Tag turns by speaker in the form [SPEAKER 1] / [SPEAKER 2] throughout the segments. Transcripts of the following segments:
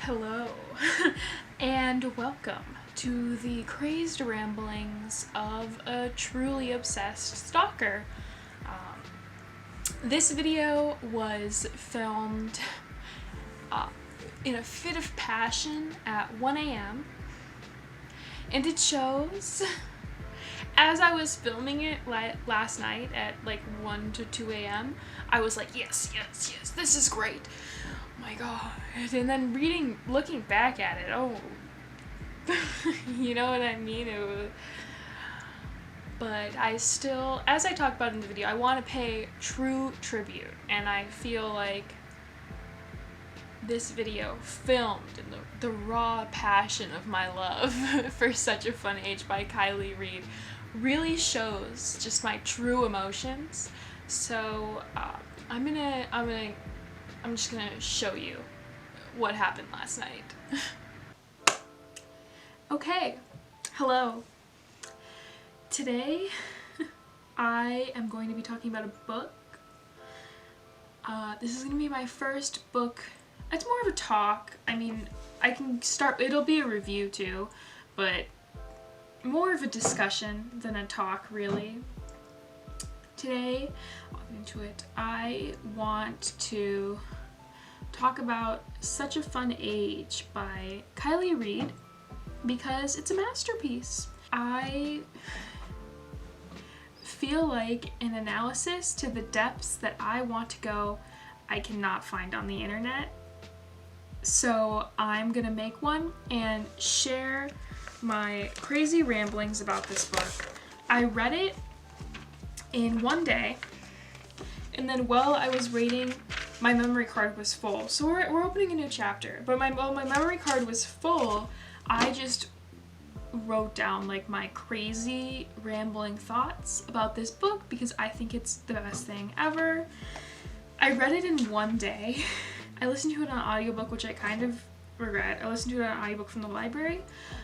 [SPEAKER 1] Hello, and welcome to the crazed ramblings of a truly obsessed stalker. This video was filmed in a fit of passion at 1 a.m. and it shows. As I was filming it last night at like 1 to 2 a.m., I was like, yes, this is great. Oh my god. And then looking back at it, oh, you know what I mean? But I still, as I talk about in the video, I want to pay true tribute, and I feel like this video, filmed in the raw passion of my love for Such a Fun Age by Kiley, Reid, really shows just my true emotions. So I'm just gonna show you what happened last night. Okay, hello. Today I am going to be talking about a book. This is gonna be my first book. It's more of a talk. I mean, it'll be a review too, but more of a discussion than a talk, really. Today, I'll get into it. I want to talk about Such a Fun Age by Kiley, Reid because it's a masterpiece. I feel like an analysis to the depths that I want to go, I cannot find on the internet. So I'm gonna make one and share my crazy ramblings about this book. I read it in one day, and then while I was reading, my memory card was full. So we're opening a new chapter, but while my memory card was full, I just wrote down like my crazy rambling thoughts about this book because I think it's the best thing ever. I read it in one day. I listened to it on audiobook, which I kind of regret. I listened to it on audiobook from the library.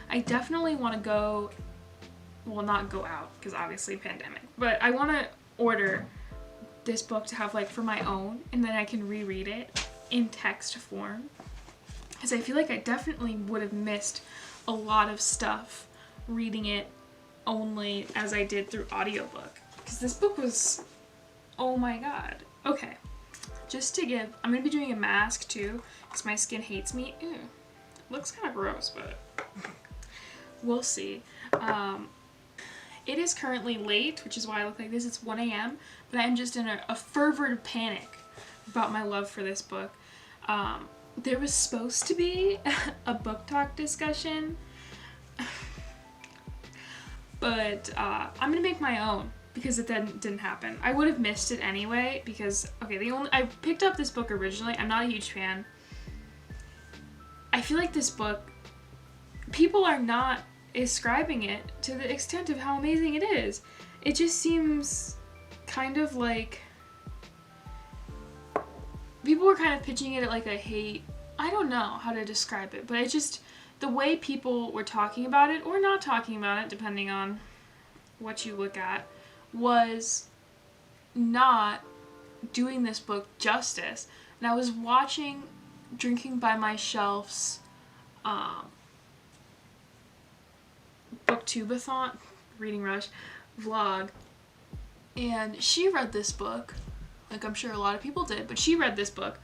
[SPEAKER 1] I definitely want to go, well, not go out because obviously pandemic, but I want to order this book to have like for my own, and then I can reread it in text form because I feel like I definitely would have missed a lot of stuff reading it only as I did through audiobook, because this book was, oh my god. Okay, I'm gonna be doing a mask too because my skin hates me. Ew. Looks kind of gross, but we'll see. It is currently late, which is why I look like this. It's 1 a.m., but I'm just in a fervent panic about my love for this book. There was supposed to be a book talk discussion, but I'm gonna make my own because it didn't happen. I would have missed it anyway because, okay, I picked up this book originally. I'm not a huge fan. I feel like this book, people are not ascribing it to the extent of how amazing it is. It just seems kind of like people were kind of pitching it at like a hate. I don't know how to describe it, but it just, the way people were talking about it or not talking about it, depending on what you look at, was not doing this book justice. And I was watching Drinking by My Shelf's booktubeathon, reading rush vlog, and she read this book, like I'm sure a lot of people did, but she read this book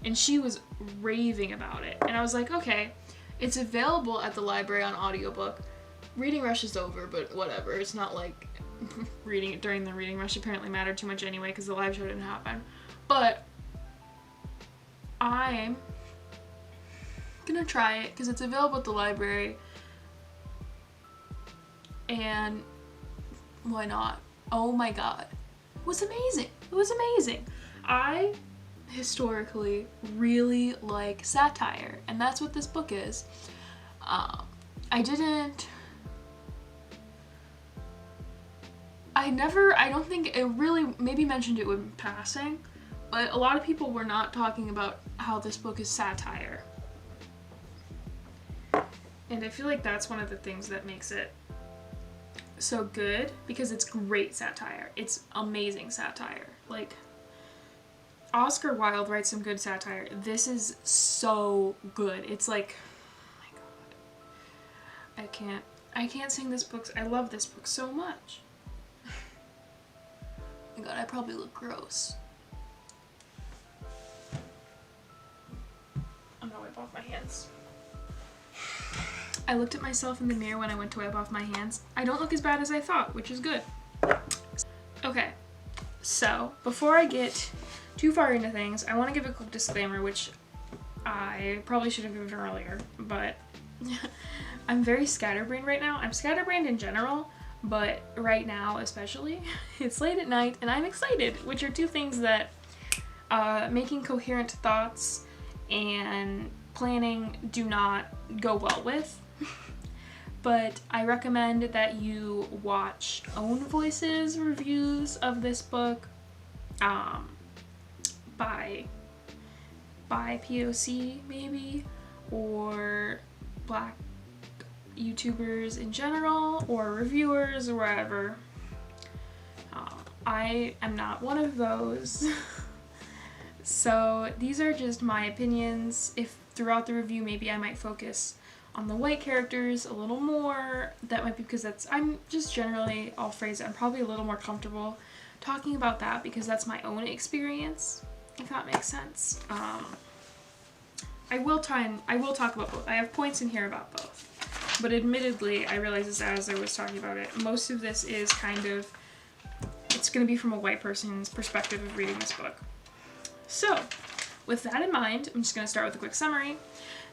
[SPEAKER 1] and she was raving about it, and I was like, okay, it's available at the library on audiobook. Reading rush is over, but whatever. It's not like reading it during the reading rush apparently mattered too much anyway because the live show didn't happen. But I'm gonna try it because it's available at the library, and why not? Oh my god. It was amazing. It was amazing. I historically really like satire, and that's what this book is. I don't think it really, maybe mentioned it in passing, but a lot of people were not talking about how this book is satire. And I feel like that's one of the things that makes it so good, because it's great satire. It's amazing satire. Like, Oscar Wilde writes some good satire. This is so good. It's like, oh my god. I can't sing this book. I love this book so much. Oh my god, I probably look gross. I'm gonna wipe off my hands. I looked at myself in the mirror when I went to wipe off my hands. I don't look as bad as I thought, which is good. Okay, so before I get too far into things, I want to give a quick disclaimer, which I probably should have given earlier, but I'm very scatterbrained right now. I'm scatterbrained in general, but right now especially. It's late at night and I'm excited, which are two things that making coherent thoughts and planning do not go well with. But I recommend that you watch Own Voices reviews of this book by POC maybe, or Black YouTubers in general, or reviewers, or wherever. I am not one of those. So these are just my opinions. If throughout the review maybe I might focus on the white characters a little more, that might be because I'm just generally, I'll phrase it, I'm probably a little more comfortable talking about that because that's my own experience, if that makes sense. I will talk about both. I have points in here about both. But admittedly, I realized this as I was talking about it, most of this is kind of, it's going to be from a white person's perspective of reading this book. So, with that in mind, I'm just going to start with a quick summary.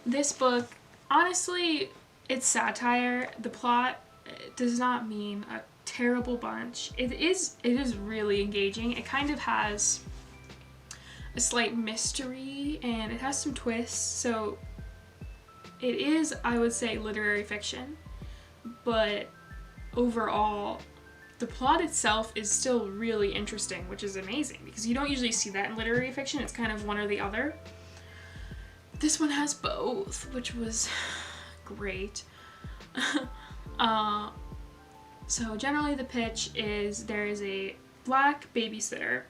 [SPEAKER 1] This book, honestly, it's satire. The plot does not mean a terrible bunch. It is really engaging. It kind of has a slight mystery and it has some twists. So it is, I would say, literary fiction, but overall the plot itself is still really interesting, which is amazing because you don't usually see that in literary fiction. It's kind of one or the other. This one has both, which was great. So generally the pitch is there is a Black babysitter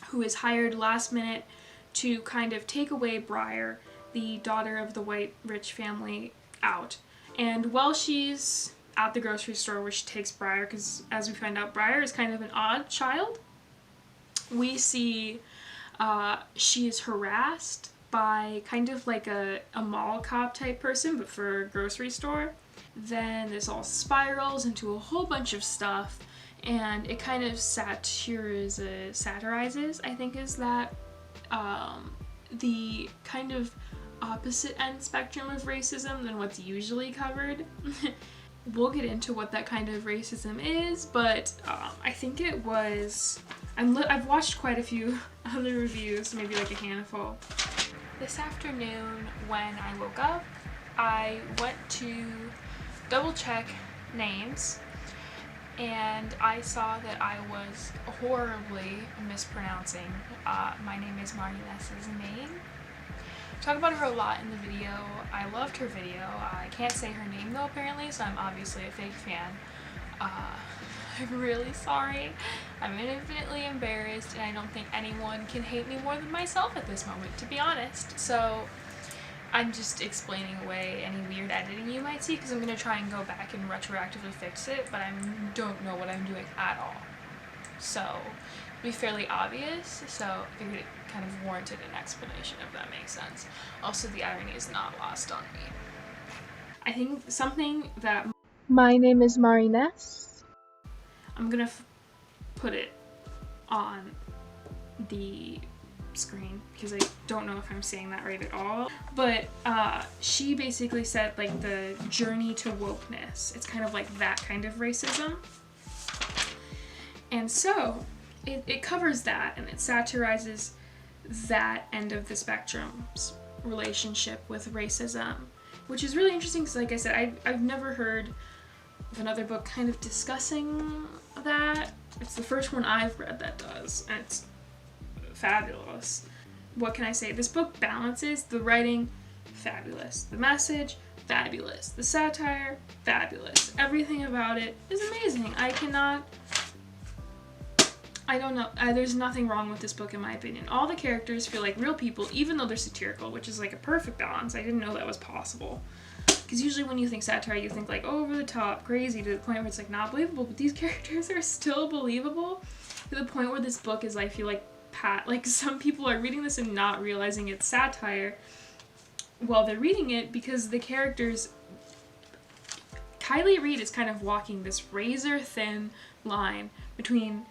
[SPEAKER 1] who is hired last minute to kind of take away Briar, the daughter of the white rich family, out. And while she's at the grocery store where she takes Briar, because as we find out, Briar is kind of an odd child, we see she is harassed by kind of like a mall cop type person, but for a grocery store. Then this all spirals into a whole bunch of stuff, and it kind of satirizes, I think is that, the kind of opposite end spectrum of racism than what's usually covered. We'll get into what that kind of racism is, but I think it was, I've watched quite a few other reviews, maybe like a handful. This afternoon when I woke up, I went to double check names and I saw that I was horribly mispronouncing mynameismarines' name. I talk about her a lot in the video. I loved her video. I can't say her name though apparently, so I'm obviously a fake fan. I'm really sorry. I'm infinitely embarrassed and I don't think anyone can hate me more than myself at this moment, to be honest. So I'm just explaining away any weird editing you might see because I'm going to try and go back and retroactively fix it, but I don't know what I'm doing at all. So it'll be fairly obvious, so I figured it kind of warranted an explanation, if that makes sense. Also, the irony is not lost on me. I think something that
[SPEAKER 2] My name is Marines.
[SPEAKER 1] I'm going to put it on the screen because I don't know if I'm saying that right at all, but she basically said like the journey to wokeness, it's kind of like that kind of racism, and so it covers that and it satirizes that end of the spectrum's relationship with racism, which is really interesting because like I said, I've never heard of another book kind of discussing that. It's the first one I've read that does, and it's fabulous. What can I say? This book balances the writing, fabulous. The message, fabulous. The satire, fabulous. Everything about it is amazing. I don't know. There's nothing wrong with this book in my opinion. All the characters feel like real people, even though they're satirical, which is like a perfect balance. I didn't know that was possible. Because usually when you think satire, you think like over the top, crazy, to the point where it's like not believable. But these characters are still believable to the point where this book is, I feel like, like some people are reading this and not realizing it's satire while they're reading it, because the characters, Kiley Reid is kind of walking this razor thin line between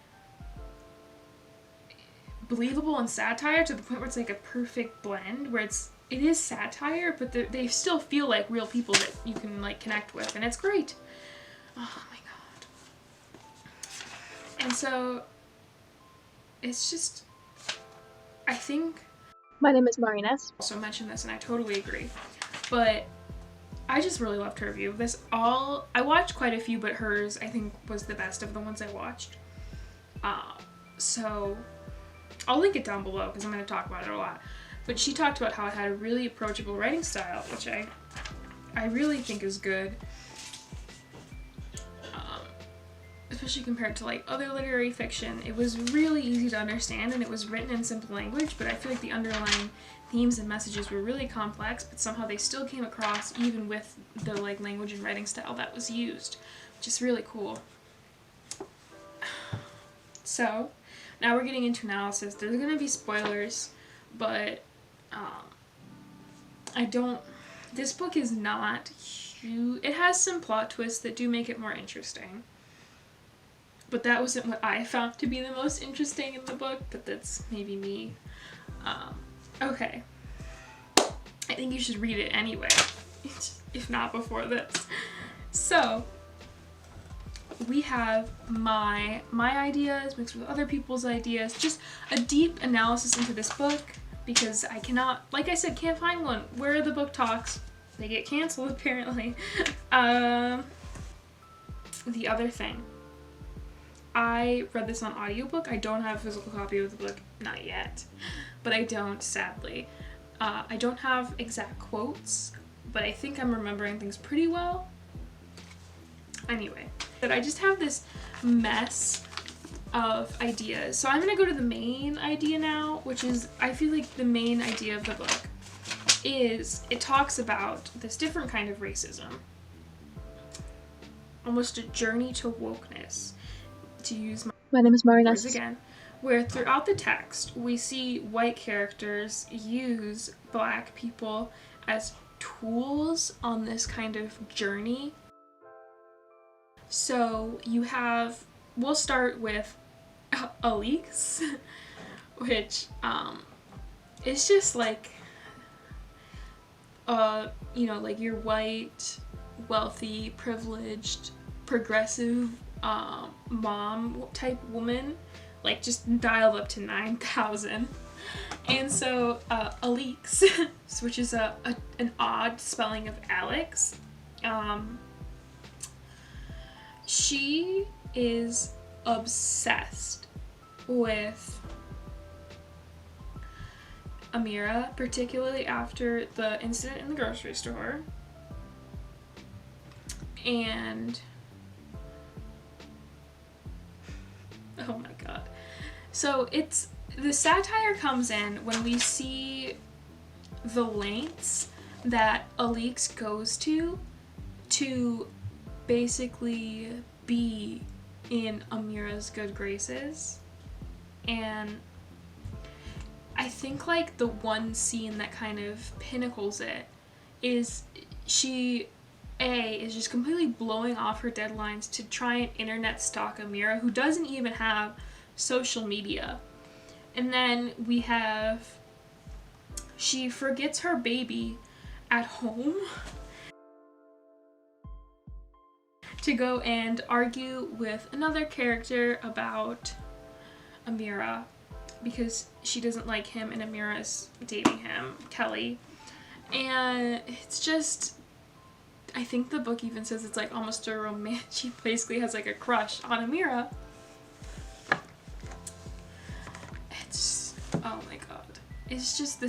[SPEAKER 1] believable and satire, to the point where it's like a perfect blend where it is satire, but they still feel like real people that you can like connect with, and it's great. Oh my god. And so it's just, I think
[SPEAKER 2] My name is Marines.
[SPEAKER 1] also mentioned this and I totally agree, but I just really loved her review. I watched quite a few, but hers I think was the best of the ones I watched. So I'll link it down below because I'm going to talk about it a lot. But she talked about how it had a really approachable writing style, which I really think is good. Especially compared to like other literary fiction. It was really easy to understand and it was written in simple language, but I feel like the underlying themes and messages were really complex, but somehow they still came across even with the like language and writing style that was used, which is really cool. So now we're getting into analysis. There's going to be spoilers, but this book is not huge. It has some plot twists that do make it more interesting, but that wasn't what I found to be the most interesting in the book, but that's maybe me. Okay. I think you should read it anyway, if not before this. So, we have my ideas mixed with other people's ideas, just a deep analysis into this book, because I cannot, like I said, can't find one. Where the book talks, they get canceled apparently. The other thing, I read this on audiobook. I don't have a physical copy of the book, not yet, but I don't, sadly. I don't have exact quotes, but I think I'm remembering things pretty well. Anyway, but I just have this mess of ideas. So I'm gonna go to the main idea now, which is, I feel like the main idea of the book is, it talks about this different kind of racism. Almost a journey to wokeness, to use
[SPEAKER 2] My name is
[SPEAKER 1] words
[SPEAKER 2] Marines.
[SPEAKER 1] again, where throughout the text we see white characters use black people as tools on this kind of journey. So we'll start with Alix, which it's just like like your white, wealthy, privileged, progressive mom type woman, like just dialed up to 9,000. And so Alix, which is an odd spelling of Alex, she is obsessed with Amira, particularly after the incident in the grocery store. And oh my god. So the satire comes in when we see the lengths that Alix goes to basically be in Amira's good graces. And I think like the one scene that kind of pinnacles it is she is just completely blowing off her deadlines to try and internet stalk Amira, who doesn't even have social media. And then she forgets her baby at home to go and argue with another character about Amira because she doesn't like him and Amira's dating him, Kelly. And it's just, I think the book even says it's like almost a romance. She basically has like a crush on Amira. It's, oh my god. It's just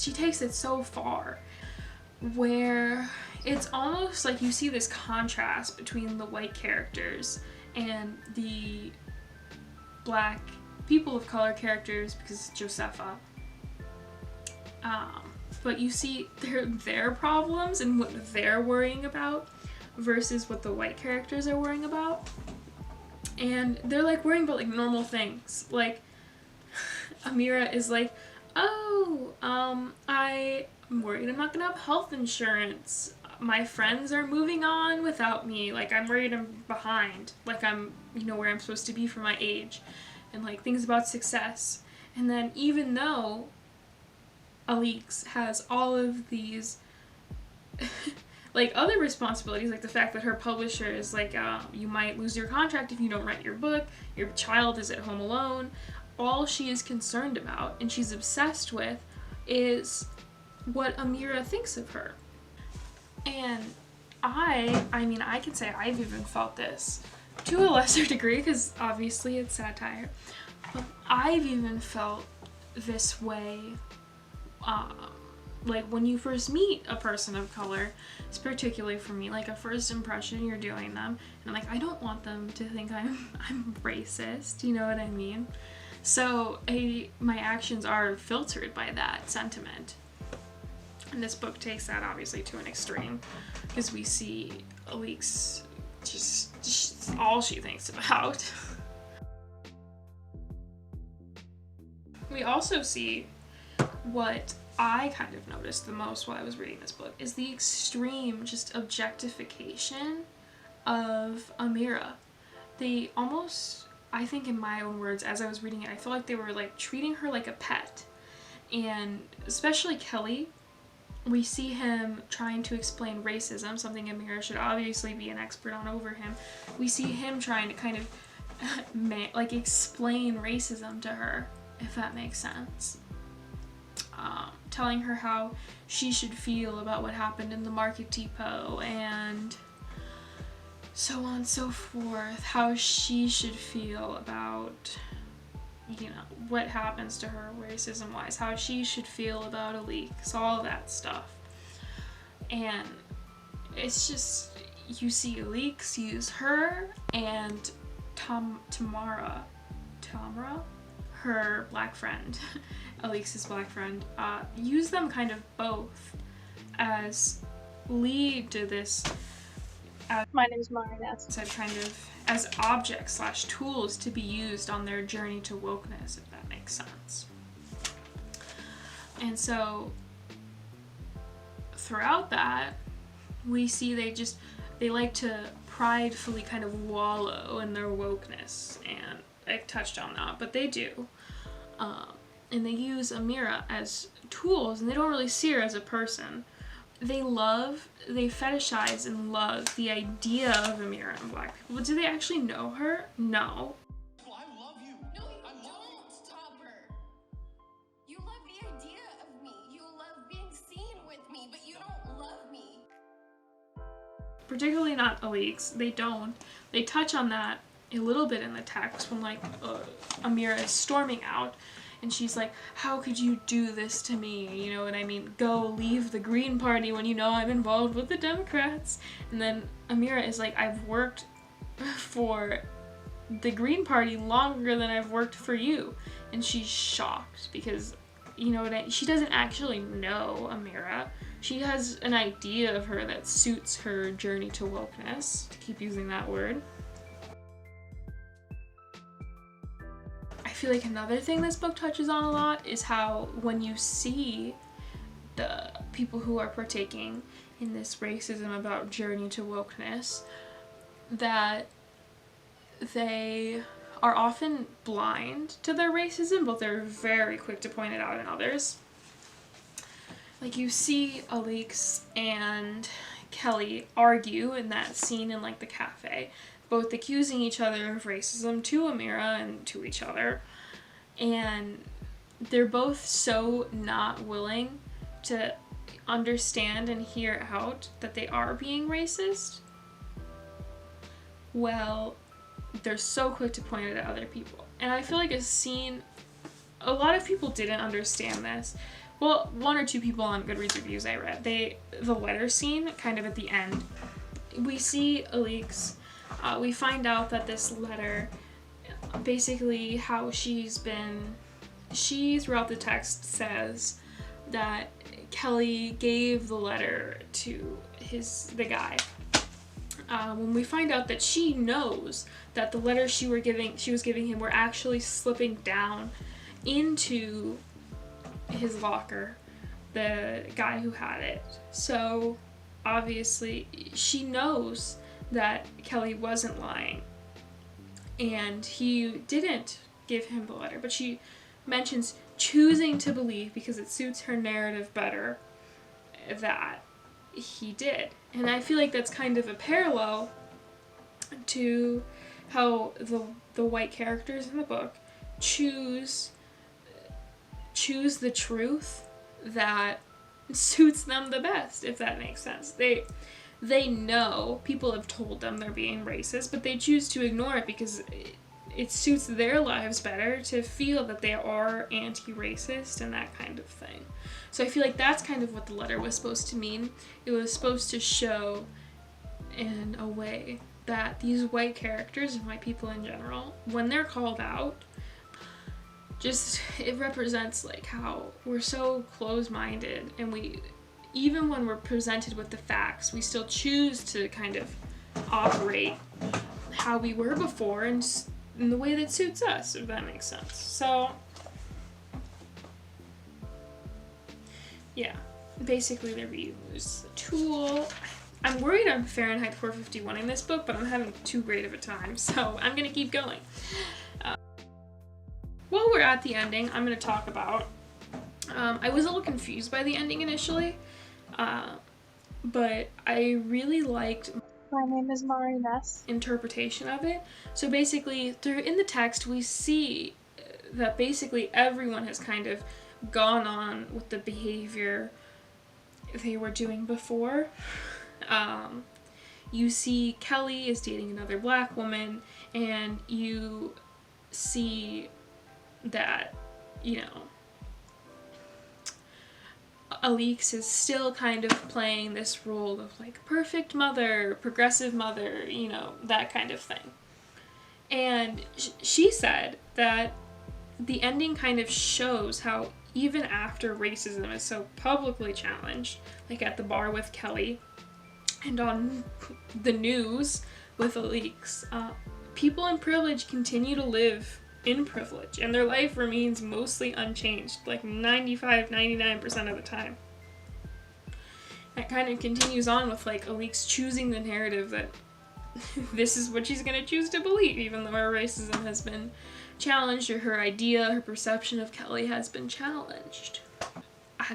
[SPEAKER 1] she takes it so far where it's almost like you see this contrast between the white characters and the Black people of color characters because it's Josepha. But you see their problems and what they're worrying about versus what the white characters are worrying about. And they're like worrying about like normal things. Like Amira is like, oh, I'm worried I'm not gonna have health insurance. My friends are moving on without me. Like, I'm worried I'm behind. Like, I'm, where I'm supposed to be for my age. And, like, things about success. And then even though Alix has all of these, like, other responsibilities, like the fact that her publisher is like, you might lose your contract if you don't write your book, your child is at home alone, all she is concerned about and she's obsessed with is what Amira thinks of her. And I can say I've even felt this to a lesser degree because obviously it's satire, but I've even felt this way, like when you first meet a person of color, it's particularly for me, like a first impression you're doing them, and like I don't want them to think I'm racist, you know what I mean? So my actions are filtered by that sentiment. And this book takes that obviously to an extreme because we see Alix just all she thinks about. We also see what I kind of noticed the most while I was reading this book is the extreme just objectification of Amira. They almost, I think in my own words, as I was reading it, I felt like they were like treating her like a pet. And especially Kiley, we see him trying to explain racism, something Amira should obviously be an expert on over him. We see him trying to kind of like explain racism to her, if that makes sense. Telling her how she should feel about what happened in the market depot and so on and so forth, how she should feel about, what happens to her racism wise, how she should feel about Alix, all that stuff. And it's just, you see Alix use her and Tamara, her black friend, Alix's black friend, use them kind of both as lead to this.
[SPEAKER 2] My name is mynameismarines.
[SPEAKER 1] So kind of as objects / tools to be used on their journey to wokeness, if that makes sense. And so throughout that, we see they like to pridefully kind of wallow in their wokeness, and I touched on that, but they do. And they use Amira as tools, and they don't really see her as a person. They fetishize and love the idea of Amira and black people, but do they actually know her? No.
[SPEAKER 3] Well, I love you.
[SPEAKER 4] No, you don't, Topper. You love the idea of me. You love being seen with me, but you don't love me.
[SPEAKER 1] Particularly not Alix. They don't. They touch on that a little bit in the text when Amira is storming out. And she's like, how could you do this to me? You know what I mean? Go leave the Green Party when you know I'm involved with the Democrats. And then Amira is like, I've worked for the Green Party longer than I've worked for you. And she's shocked because, she doesn't actually know Amira. She has an idea of her that suits her journey to wokeness, to keep using that word. I feel like another thing this book touches on a lot is how when you see the people who are partaking in this racism about journey to wokeness, that they are often blind to their racism, but they're very quick to point it out in others. Like you see Alix and Kiley argue in that scene in the cafe, both accusing each other of racism to Amira and to each other. And they're both so not willing to understand and hear out that they are being racist. Well, they're so quick to point it at other people. And I feel like a lot of people didn't understand this. Well, one or two people on Goodreads reviews I read, the letter scene, kind of at the end, we see Alix, we find out that this letter basically how she throughout the text says that Kelly gave the letter to the guy. When we find out that she knows that the letters she was giving him were actually slipping down into his locker, the guy who had it. So obviously she knows that Kelly wasn't lying and he didn't give him the letter, but she mentions choosing to believe, because it suits her narrative better, that he did. And I feel like that's kind of a parallel to how the white characters in the book choose the truth that suits them the best, if that makes sense. They know, people have told them they're being racist, but they choose to ignore it because it suits their lives better to feel that they are anti-racist and that kind of thing. So I feel like that's kind of what the letter was supposed to mean. It was supposed to show, in a way, that these white characters and white people in general, when they're called out, it represents like how we're so close-minded, and even when we're presented with the facts, we still choose to kind of operate how we were before and in the way that suits us, if that makes sense. So yeah, basically they're being used as a tool. I'm worried I'm Fahrenheit 451 in this book, but I'm having too great of a time, so I'm gonna keep going. While we're at the ending, I'm gonna talk about, I was a little confused by the ending initially, but I really liked
[SPEAKER 2] My name is Marines.
[SPEAKER 1] interpretation of it. So basically, in the text, we see that basically everyone has kind of gone on with the behavior they were doing before. You see Kelly is dating another black woman, and you see that, Alix is still kind of playing this role of like perfect mother, progressive mother, that kind of thing. And she said that the ending kind of shows how even after racism is so publicly challenged, like at the bar with Kelly and on the news with Alix, people in privilege continue to live in privilege, and their life remains mostly unchanged, like 99% of the time. That kind of continues on with like Alix choosing the narrative that this is what she's going to choose to believe, even though her racism has been challenged, or her perception of Kelly has been challenged.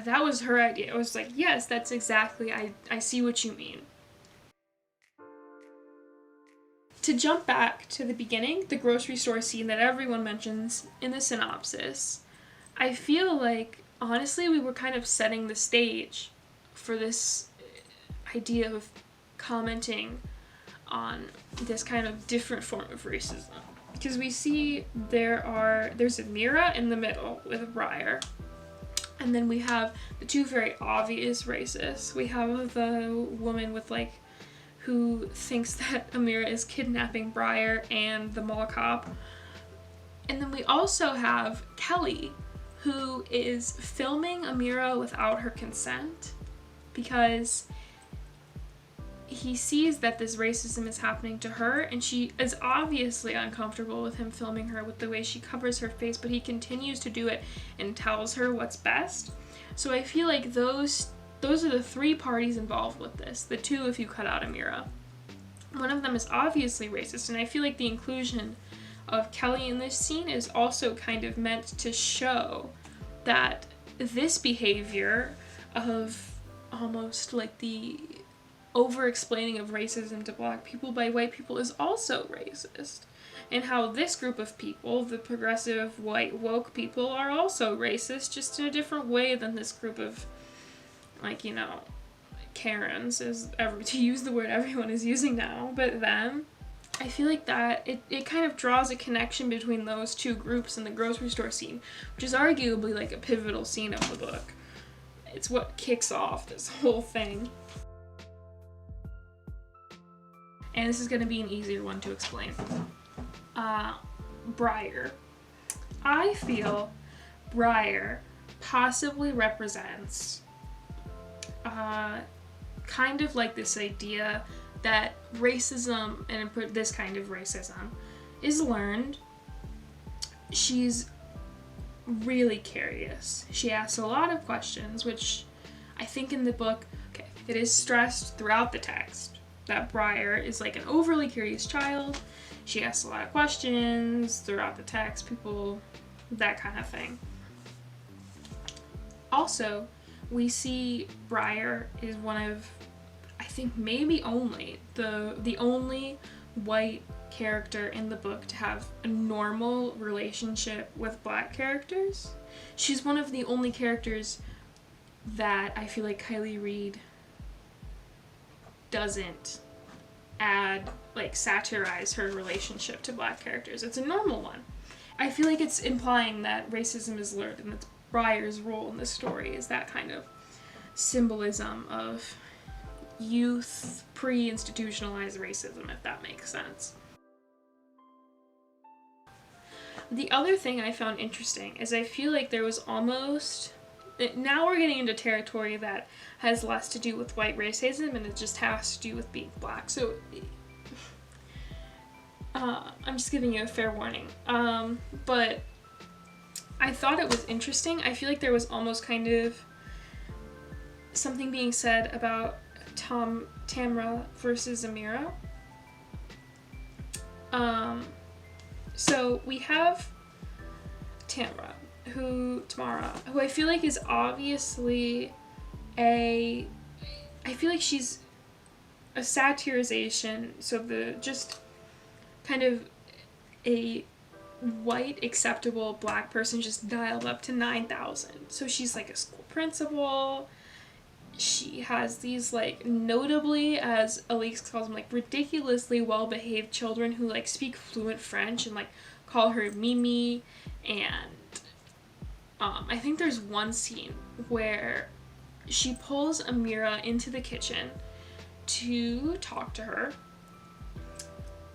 [SPEAKER 1] That was her idea. I was like, yes, that's exactly, I see what you mean. To jump back to the beginning, the grocery store scene that everyone mentions in the synopsis, I feel like, honestly, we were kind of setting the stage for this idea of commenting on this kind of different form of racism. Because we see there's Amira in the middle with Briar, and then we have the two very obvious racists. We have the woman with who thinks that Amira is kidnapping Briar and the mall cop. And then we also have Kelly, who is filming Amira without her consent because he sees that this racism is happening to her, and she is obviously uncomfortable with him filming her with the way she covers her face, but he continues to do it and tells her what's best. So I feel like those are the three parties involved with this, the two if you cut out Amira. One of them is obviously racist, and I feel like the inclusion of Kelly in this scene is also kind of meant to show that this behavior of almost like the over-explaining of racism to black people by white people is also racist, and how this group of people, the progressive white woke people, are also racist, just in a different way than this group of Karens, to use the word everyone is using now, but them. I feel like that it kind of draws a connection between those two groups in the grocery store scene, which is arguably like a pivotal scene of the book. It's what kicks off this whole thing. And this is going to be an easier one to explain. Briar. I feel Briar possibly represents kind of like this idea that racism, and this kind of racism, is learned. She's really curious. She asks a lot of questions, which I think in the book, okay, it is stressed throughout the text that Briar is like an overly curious child. She asks a lot of questions throughout the text, people, that kind of thing. Also, we see Briar is one of, I think maybe only, the only white character in the book to have a normal relationship with black characters. She's one of the only characters that I feel like Kiley Reid doesn't add, like, satirize her relationship to black characters. It's a normal one. I feel like it's implying that racism is learned, and that's Briar's role in the story is that kind of symbolism of youth pre-institutionalized racism, if that makes sense. The other thing I found interesting is I feel like there was almost, now we're getting into territory that has less to do with white racism and it just has to do with being black. So I'm just giving you a fair warning. But I thought it was interesting. I feel like there was almost kind of something being said about Tamra versus Amira. So we have Tamra, who I feel like is obviously I feel like she's a satirization, so just kind of a white acceptable black person just dialed up to 9,000. So she's like a school principal. She has these, like, notably, as Elise calls them, like, ridiculously well-behaved children who, like, speak fluent French and, like, call her Mimi. And I think there's one scene where she pulls Amira into the kitchen to talk to her.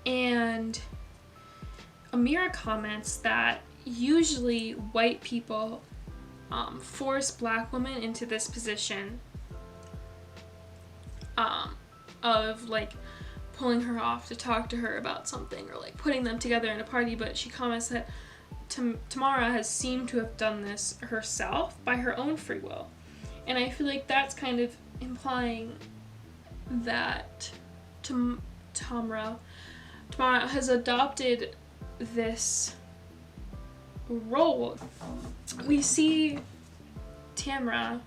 [SPEAKER 1] And Amira comments that usually white people force black women into this position of, like, pulling her off to talk to her about something or, like, putting them together in a party, but she comments that Tamara has seemed to have done this herself by her own free will. And I feel like that's kind of implying that Tamara has adopted this role. We see Tamra,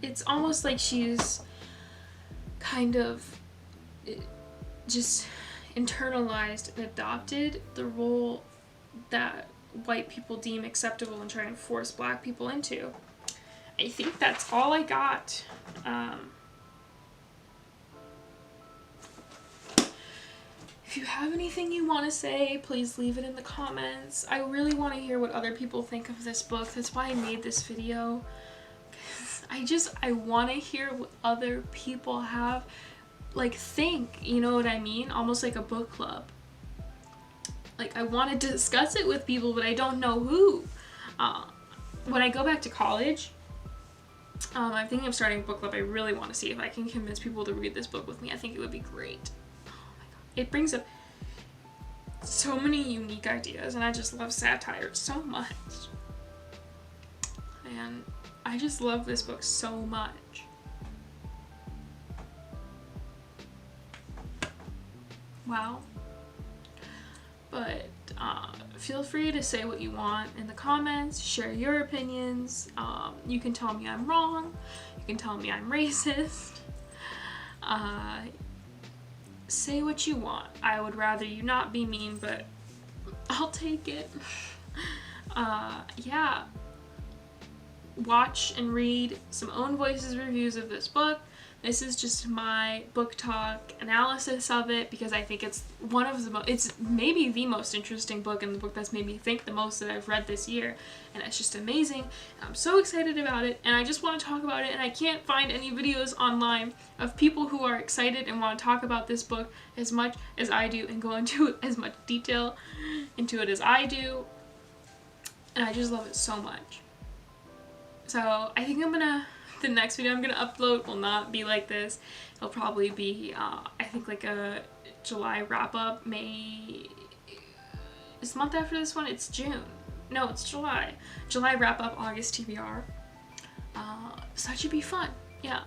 [SPEAKER 1] it's almost like she's kind of just internalized and adopted the role that white people deem acceptable and try and force black people into. I think that's all I got. If you have anything you want to say, please leave it in the comments. I really want to hear what other people think of this book. That's why I made this video. I want to hear what other people have, like, think, you know what I mean? Almost like a book club. Like, I want to discuss it with people, but I don't know who. When I go back to college, I'm thinking of starting a book club. I really want to see if I can convince people to read this book with me. I think it would be great. Oh my god. It brings up so many unique ideas, and I just love satire so much. And I just love this book so much. Wow. But feel free to say what you want in the comments, share your opinions. You can tell me I'm wrong, you can tell me I'm racist. Say what you want. I would rather you not be mean, but I'll take it. Yeah. watch and read some own voices reviews of this book. This is just my book talk analysis of it because I think it's one of the it's maybe the most interesting book and the book that's made me think the most that I've read this year, and it's just amazing. I'm so excited about it, and I just want to talk about it, and I can't find any videos online of people who are excited and want to talk about this book as much as I do and go into as much detail into it as I do, and I just love it so much. So I think the next video I'm gonna upload will not be like this. It'll probably be, I think like a July wrap up. May, is the month after this one? It's June. No, it's July. July wrap up, August TBR. So that should be fun. Yeah.